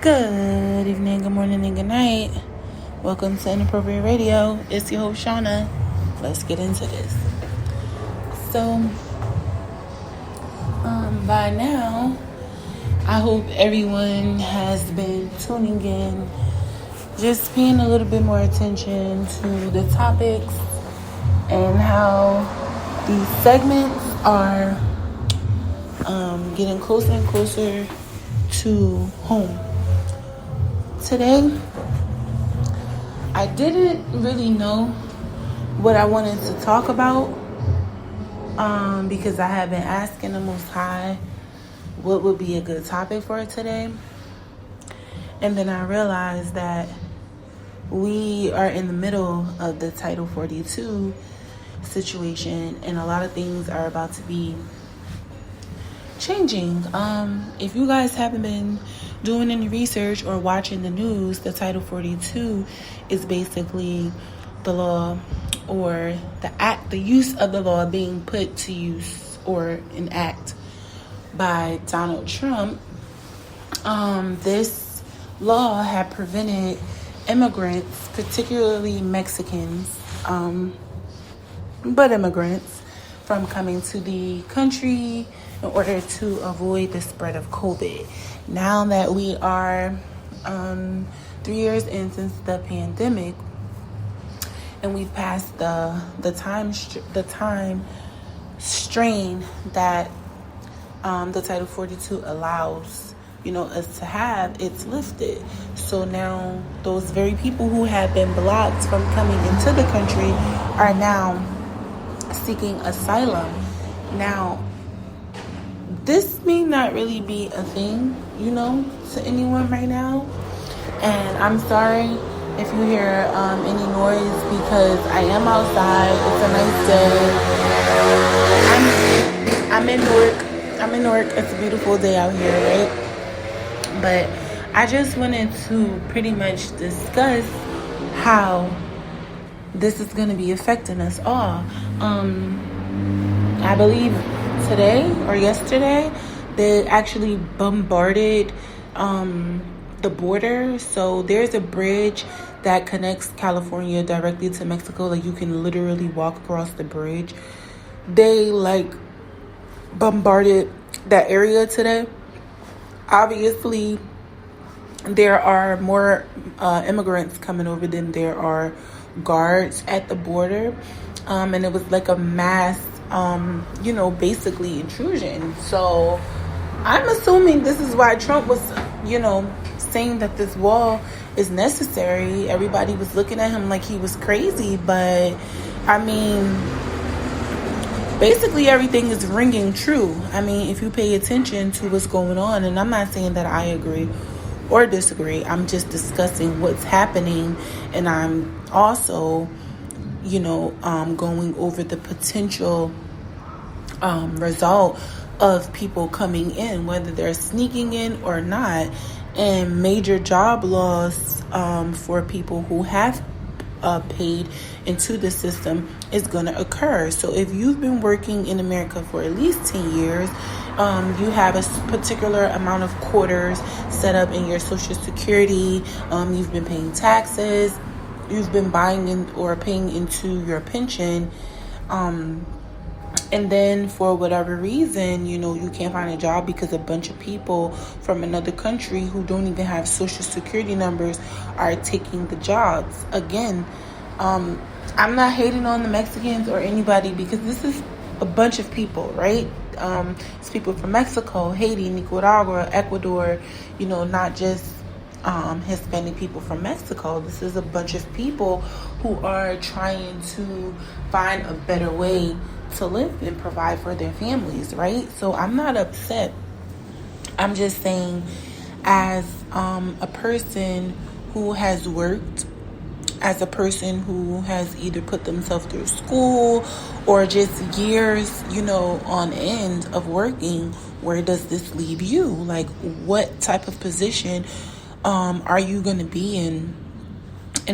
Good evening, good morning, and good night. Welcome to Inappropriate Radio. It's your host, Shauna. Let's get into this. So, by now, I hope everyone has been tuning in, just paying a little bit more attention to the topics and how these segments are getting closer and closer to home. Today, I didn't really know what I wanted to talk about because I have been asking the Most High what would be a good topic for today. And then I realized that we are in the middle of the Title 42 situation, and a lot of things are about to be changing. If you guys haven't been doing any research or watching the news, the Title 42 is basically the law or the use of the law being put to use or an act by Donald Trump. This law had prevented immigrants, particularly Mexicans, but immigrants, from coming to the country in order to avoid the spread of COVID. Now that we are 3 years in since the pandemic, and we've passed the time strain that the Title 42 allows us to have, it's lifted. So now those very people who have been blocked from coming into the country are now seeking asylum. Now, this may not really be a thing, to anyone right now. And I'm sorry if you hear any noise because I am outside. It's a nice day. I'm in Newark. It's a beautiful day out here, right? But I just wanted to pretty much discuss how this is going to be affecting us all. I believe today or yesterday they actually bombarded the border. So there's a bridge that connects California directly to Mexico. Like, you can literally walk across the bridge. They bombarded that area today. Obviously, there are more immigrants coming over than there are guards at the border. And it was like a mass, basically intrusion. So I'm assuming this is why Trump was, saying that this wall is necessary. Everybody was looking at him like he was crazy. But, I mean, basically everything is ringing true. I mean, if you pay attention to what's going on, and I'm not saying that I agree or disagree. I'm just discussing what's happening, and I'm also, going over the potential result of people coming in, whether they're sneaking in or not, and major job loss for people who have paid into the system is going to occur. So if you've been working in America for at least 10 years, you have a particular amount of quarters set up in your Social Security, you've been paying taxes, you've been buying in or paying into your pension, and then for whatever reason, you can't find a job because a bunch of people from another country who don't even have Social Security numbers are taking the jobs. Again, I'm not hating on the Mexicans or anybody, because this is a bunch of people, right? It's people from Mexico, Haiti, Nicaragua, Ecuador, not just Hispanic people from Mexico. This is a bunch of people who are trying to find a better way to live and provide for their families, right? So I'm not upset. I'm just saying, as a person who has worked, as a person who has either put themselves through school or just years, on end of working, where does this leave you? Like, what type of position are you going to be in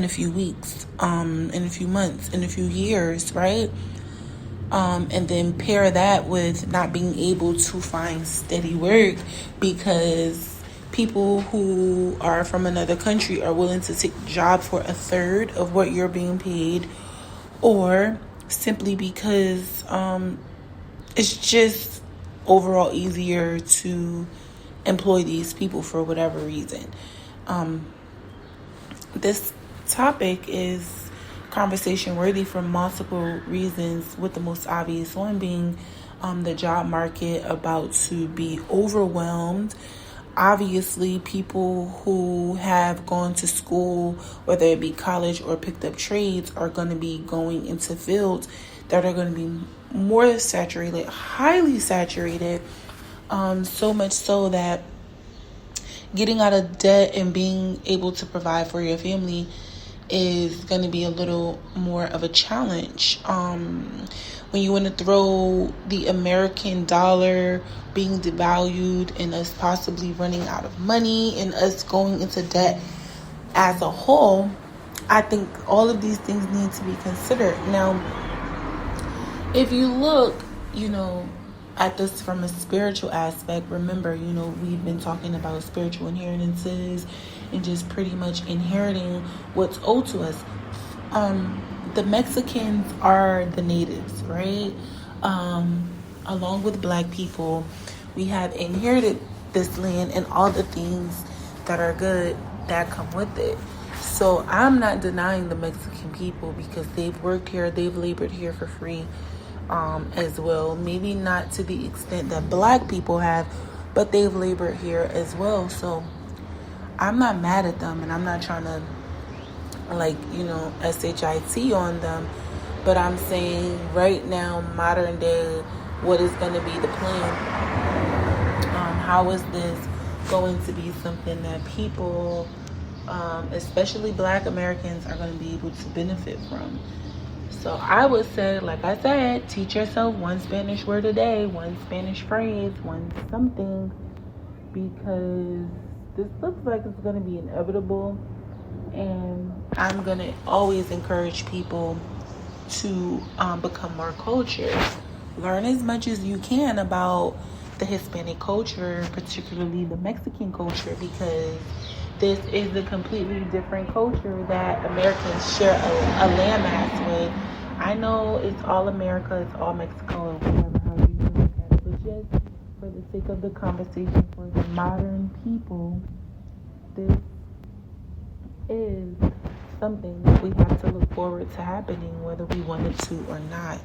a few weeks, in a few months, in a few years, right? And then pair that with not being able to find steady work because people who are from another country are willing to take a job for a third of what you're being paid, or simply because it's just overall easier to employ these people for whatever reason. This topic is conversation worthy for multiple reasons, with the most obvious one being the job market about to be overwhelmed. Obviously, people who have gone to school, whether it be college or picked up trades, are going to be going into fields that are going to be more saturated, highly saturated, so much so that getting out of debt and being able to provide for your family is going to be a little more of a challenge. When you want to throw the American dollar being devalued and us possibly running out of money and us going into debt as a whole, I think all of these things need to be considered. Now, if you look, at this from a spiritual aspect, remember, we've been talking about spiritual inheritances and just pretty much inheriting what's owed to us. The Mexicans are the natives, right? Along with black people, we have inherited this land and all the things that are good that come with it. So I'm not denying the Mexican people, because they've worked here, they've labored here for free as well. Maybe not to the extent that black people have, but they've labored here as well. So I'm not mad at them, and I'm not trying to SHIT on them, but I'm saying right now, modern day, what is going to be the plan? How is this going to be something that people, especially black Americans, are going to be able to benefit from? So I would say, like I said, teach yourself one Spanish word a day, one Spanish phrase, one something, because this looks like it's going to be inevitable. And I'm going to always encourage people to become more cultured. Learn as much as you can about the Hispanic culture, particularly the Mexican culture, because this is a completely different culture that Americans share a landmass with. I know it's all America, it's all Mexico, or whatever, how you look at it, but just for the sake of the conversation, for the modern people, this is something that we have to look forward to happening, whether we wanted to or not.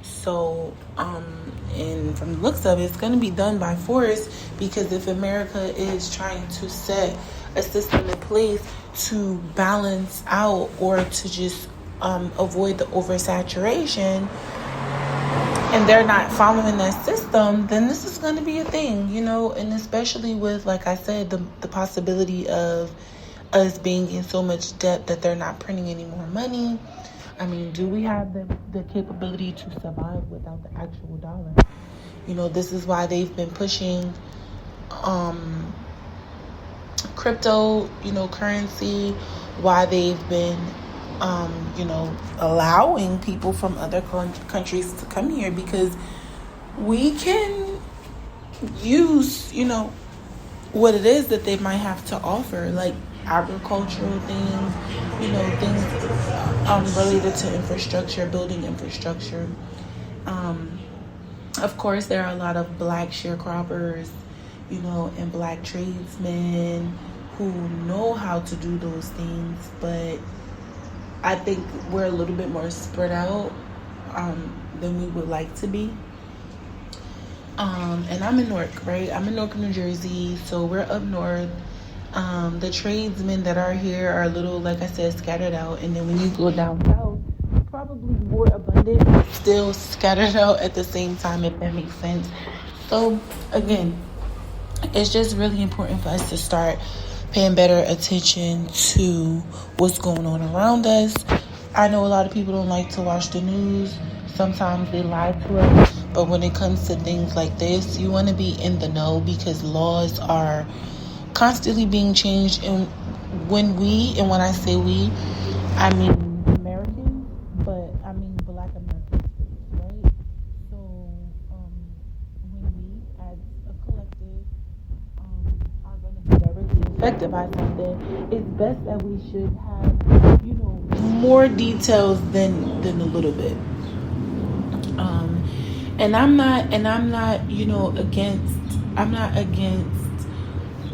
So, and from the looks of it, it's going to be done by force, because if America is trying to set a system in place to balance out or to just avoid the oversaturation, and they're not following that system, then this is going to be a thing, and especially with, like I said, the possibility of us being in so much debt that they're not printing any more money. I mean, do we have the capability to survive without the actual dollar? This is why they've been pushing crypto, currency, why they've been, allowing people from other countries to come here, because we can use, what it is that they might have to offer, like agricultural things, things related to infrastructure, building infrastructure. Of course, there are a lot of black sharecroppers, and black tradesmen who know how to do those things, but I think we're a little bit more spread out than we would like to be. And I'm in Newark, right? I'm in Newark, New Jersey, so we're up north. The tradesmen that are here are a little, like I said, scattered out. And then when you go down south, probably more abundant, but still scattered out at the same time, if that makes sense. So, again, it's just really important for us to start paying better attention to what's going on around us. I know a lot of people don't like to watch the news. Sometimes they lie to us. But when it comes to things like this, you want to be in the know, because laws are constantly being changed. And when I say we, I mean Americans, but I mean black Americans, right? So when we as a collective are going to be affected by something, it's best that we should have, more details than a little bit. And I'm not, I'm not against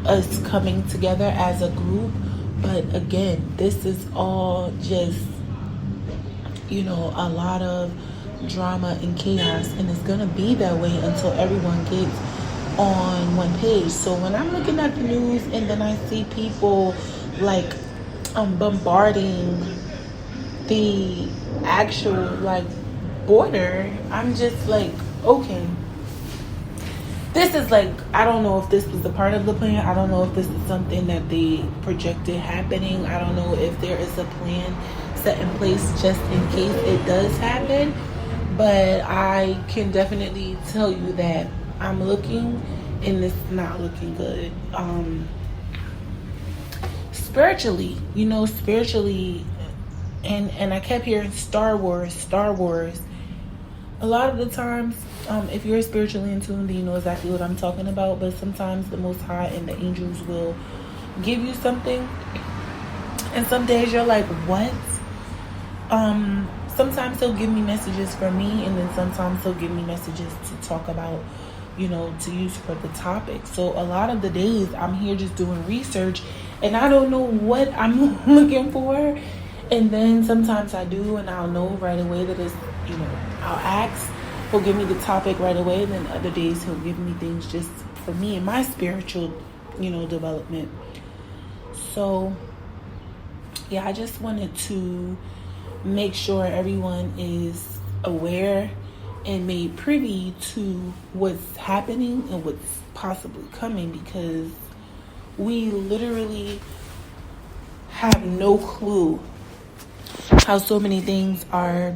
us coming together as a group, but again, this is all just, a lot of drama and chaos, and it's gonna be that way until everyone gets on one page. So when I'm looking at the news and then I see people like bombarding the actual border, I'm just like, okay, this is I don't know if this was a part of the plan. I don't know if this is something that they projected happening. I don't know if there is a plan set in place just in case it does happen. But I can definitely tell you that I'm looking and it's not looking good. Spiritually, and I kept hearing Star Wars. A lot of the times, if you're spiritually in tune, then you know exactly what I'm talking about. But sometimes the Most High and the angels will give you something, and some days you're like, what? Sometimes he'll give me messages for me, and then sometimes he'll give me messages to talk about, to use for the topic. So a lot of the days I'm here just doing research, and I don't know what I'm looking for. And then sometimes I do, and I'll know right away that it's, I'll ask. He'll give me the topic right away. And then other days he'll give me things just for me and my spiritual, development. So, yeah, I just wanted to make sure everyone is aware and made privy to what's happening and what's possibly coming, because we literally have no clue how so many things are,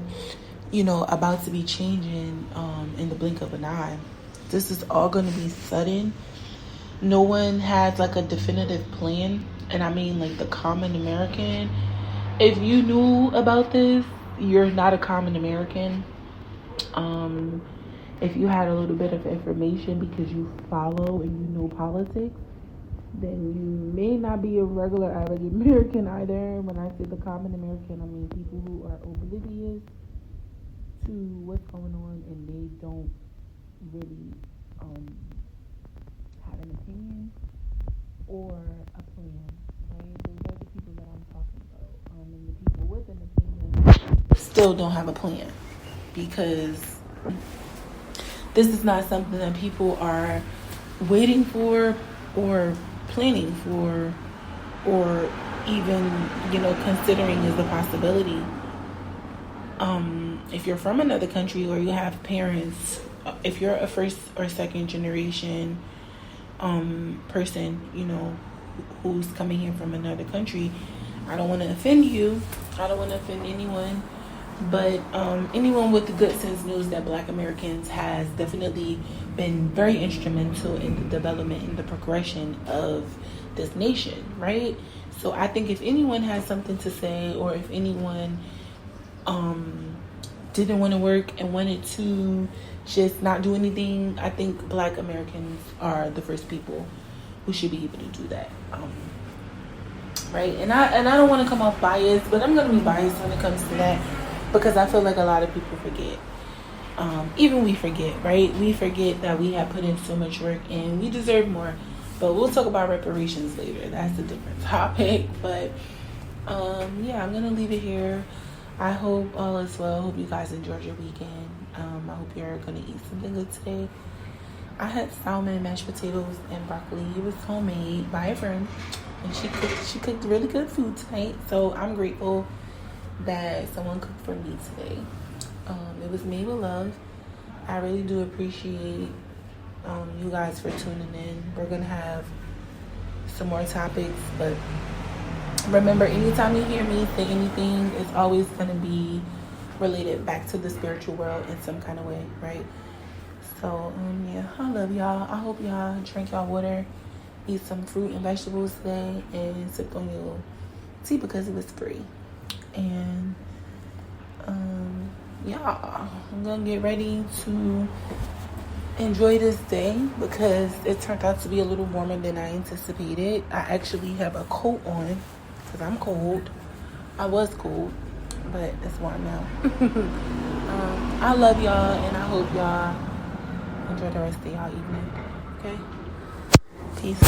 about to be changing in the blink of an eye. This is all going to be sudden. No one has a definitive plan. And I mean the common American. If you knew about this, you're not a common American. If you had a little bit of information because you follow and you know politics, then you may not be a regular average American either. When I say the common American, I mean people who are oblivious to what's going on and they don't really have an opinion or a plan, right? Those are the people that I'm talking about. And the people with an opinion still don't have a plan, because this is not something that people are waiting for or planning for, or even considering as a possibility. If you're from another country, or you have parents, if you're a first or second generation person, who's coming here from another country, I don't want to offend you, I don't want to offend anyone, but anyone with the good sense knows that Black Americans has definitely been very instrumental in the development and the progression of this nation, right? So I think if anyone has something to say, or if anyone didn't want to work and wanted to just not do anything, I think Black Americans are the first people who should be able to do that, right? And I don't want to come off biased, but I'm going to be biased when it comes to that, because I feel like a lot of people forget. Even we forget, right? We forget that we have put in so much work and we deserve more. But we'll talk about reparations later. That's a different topic. But yeah, I'm going to leave it here. I hope all is well. I hope you guys enjoyed your weekend. I hope you're going to eat something good today. I had salmon, mashed potatoes, and broccoli. It was homemade by a friend. And she cooked really good food tonight. So I'm grateful that someone cooked for me today. It was made with love. I really do appreciate you guys for tuning in. We're going to have some more topics, but remember, anytime you hear me say anything, it's always going to be related back to the spiritual world in some kind of way, right? So, yeah, I love y'all. I hope y'all drink y'all water, eat some fruit and vegetables today, and sip on your tea because it was free. And, yeah, I'm going to get ready to enjoy this day because it turned out to be a little warmer than I anticipated. I actually have a coat on because I'm cold. I was cold, but it's warm now. I love y'all, and I hope y'all enjoy the rest of y'all evening. Okay? Peace.